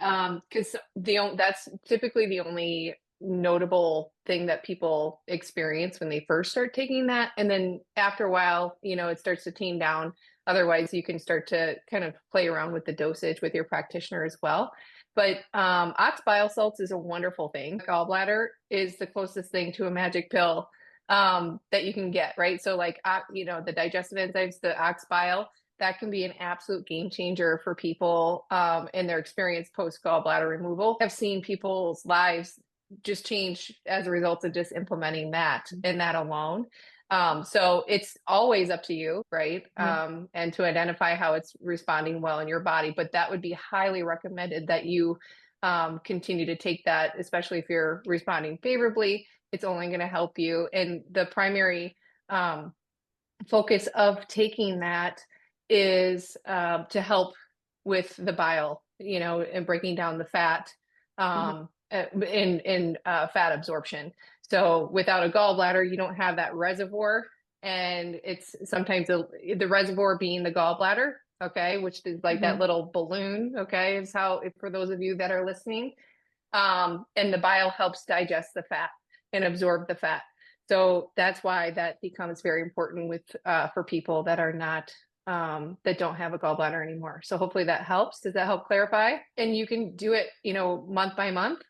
Because that's typically the only notable thing that people experience when they first start taking that. And then after a while, it starts to tame down. Otherwise, you can start to kind of play around with the dosage with your practitioner as well. But ox bile salts is a wonderful thing. Gallbladder is the closest thing to a magic pill that you can get, right? So like, the digestive enzymes, the ox bile, that can be an absolute game changer for people in their experience post gallbladder removal. I've seen people's lives just change as a result of just implementing that and that alone. So it's always up to you, right? And to identify how it's responding well in your body. But that would be highly recommended that you continue to take that, especially if you're responding favorably. It's only going to help you. And the primary focus of taking that is to help with the bile, and breaking down the fat in fat absorption. So without a gallbladder, you don't have that reservoir, and it's sometimes the reservoir being the gallbladder, okay, which is like that little balloon, okay, is how, for those of you that are listening, and the bile helps digest the fat and absorb the fat. So that's why that becomes very important with for people that are not that don't have a gallbladder anymore. So hopefully that helps. Does that help clarify? And you can do it, month by month,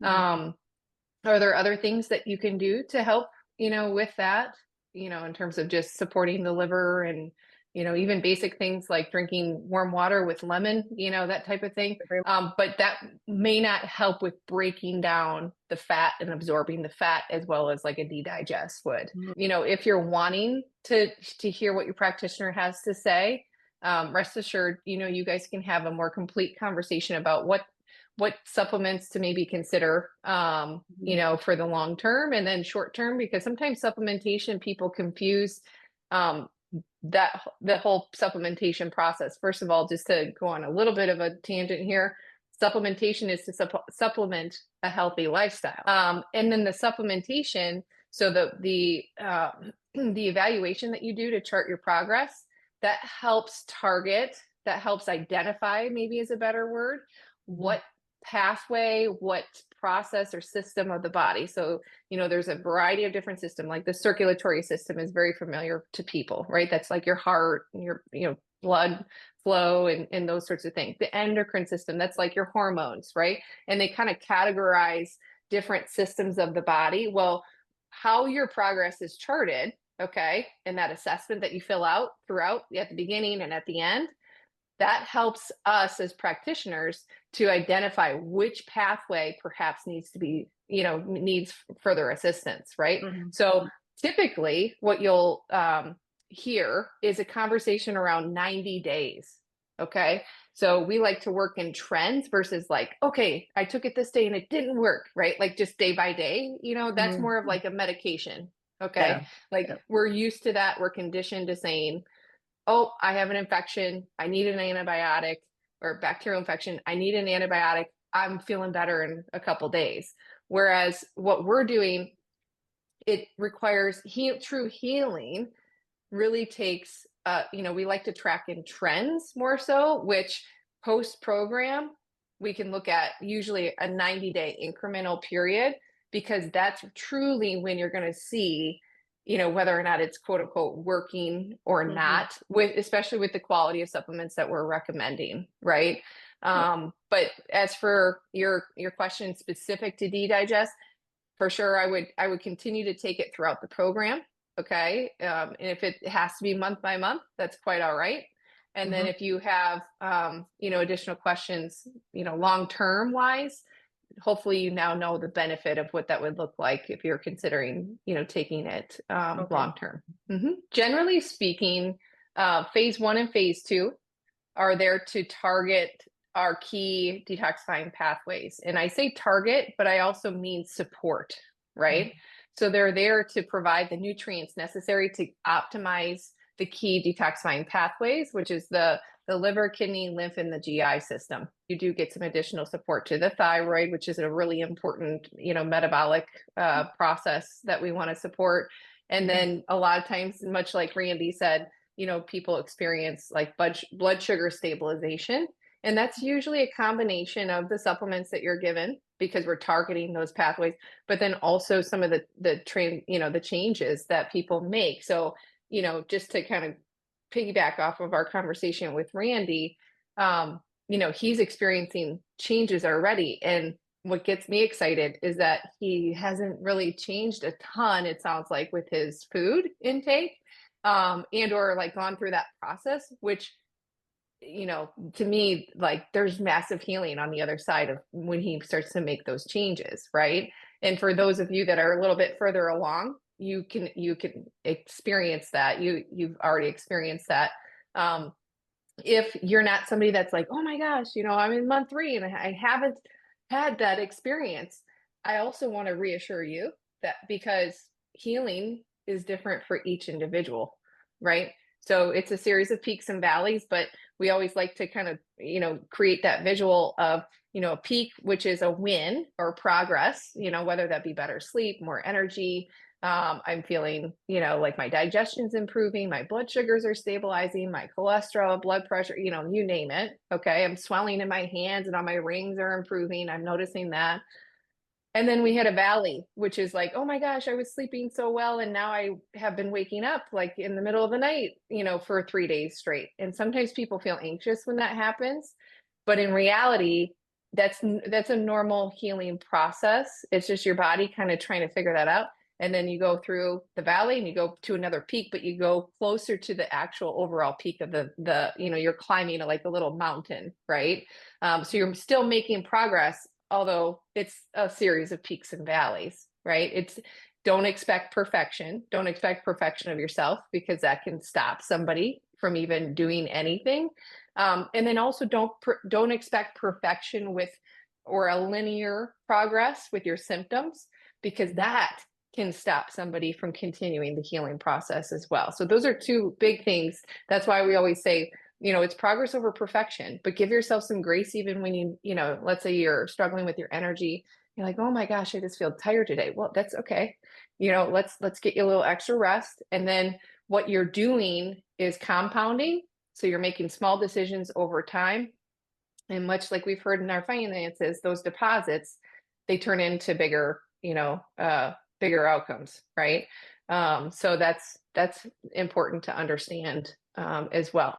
Are there other things that you can do to help, with that, in terms of just supporting the liver and, even basic things like drinking warm water with lemon, that type of thing. But that may not help with breaking down the fat and absorbing the fat as well as like a D-digest would. If you're wanting to hear what your practitioner has to say, rest assured, you guys can have a more complete conversation about what supplements to maybe consider, for the long term and then short term, because sometimes supplementation, people confuse the whole supplementation process. First of all, just to go on a little bit of a tangent here, supplementation is to supplement a healthy lifestyle. And then the supplementation, so the evaluation that you do to chart your progress, that helps identify, maybe is a better word, what pathway, what process or system of the body. So, there's a variety of different systems, like the circulatory system is very familiar to people, right? That's like your heart, your, blood flow and those sorts of things. The endocrine system, that's like your hormones, right? And they kind of categorize different systems of the body. Well, how your progress is charted, okay, and that assessment that you fill out throughout at the beginning and at the end, that helps us as practitioners to identify which pathway perhaps needs to be, needs further assistance, right? So typically what you'll hear is a conversation around 90 days, okay? So we like to work in trends versus like, okay, I took it this day and it didn't work, right? Like just day by day, that's more of like a medication, okay? We're used to that. We're conditioned to saying, oh, I have an infection, I need an antibiotic, or bacterial infection, I need an antibiotic, I'm feeling better in a couple days. Whereas what we're doing, it requires true healing, really takes, we like to track in trends more so, which post-program, we can look at usually a 90-day incremental period, because that's truly when you're going to see whether or not it's quote unquote working or not, especially with the quality of supplements that we're recommending, right? But as for your question specific to D-digest, for sure, I would continue to take it throughout the program, okay? And if it has to be month by month, that's quite all right. And then if you have additional questions, long-term wise, hopefully you now know the benefit of what that would look like if you're considering, taking it long-term. Generally speaking, phase 1 and phase 2 are there to target our key detoxifying pathways. And I say target, but I also mean support, right? So they're there to provide the nutrients necessary to optimize the key detoxifying pathways, which is the liver, kidney, lymph, and the GI system. You do get some additional support to the thyroid, which is a really important, metabolic process that we want to support. And then a lot of times, much like Randy said, people experience like blood sugar stabilization. And that's usually a combination of the supplements that you're given because we're targeting those pathways, but then also some of the changes that people make. So, just to kind of piggyback off of our conversation with Randy, he's experiencing changes already. And what gets me excited is that he hasn't really changed a ton, it sounds like, with his food intake, and or like gone through that process, which, to me, like there's massive healing on the other side of when he starts to make those changes, right? And for those of you that are a little bit further along, you can experience that. You've already experienced that. If you're not somebody that's like, oh my gosh, I'm in month 3 and I haven't had that experience, I also want to reassure you that because healing is different for each individual, right? So it's a series of peaks and valleys, but we always like to kind of, create that visual of, a peak, which is a win or progress, whether that be better sleep, more energy. I'm feeling, like my digestion's improving, my blood sugars are stabilizing, my cholesterol, blood pressure, you name it. Okay. I'm swelling in my hands and on my rings are improving. I'm noticing that. And then we hit a valley, which is like, oh my gosh, I was sleeping so well. And now I have been waking up like in the middle of the night, for 3 days straight. And sometimes people feel anxious when that happens. But in reality, that's a normal healing process. It's just your body kind of trying to figure that out. And then you go through the valley and you go to another peak, but you go closer to the actual overall peak of you're climbing like a little mountain, right? So you're still making progress, although it's a series of peaks and valleys, right? Don't expect perfection. Don't expect perfection of yourself because that can stop somebody from even doing anything. And then also don't expect perfection or a linear progress with your symptoms, because that can stop somebody from continuing the healing process as well. So those are two big things. That's why we always say, it's progress over perfection, but give yourself some grace even when let's say you're struggling with your energy. You're like, oh my gosh, I just feel tired today. Well, that's okay. Let's get you a little extra rest. And then what you're doing is compounding. So you're making small decisions over time. And much like we've heard in our finances, those deposits, they turn into bigger outcomes, right? So that's important to understand as well.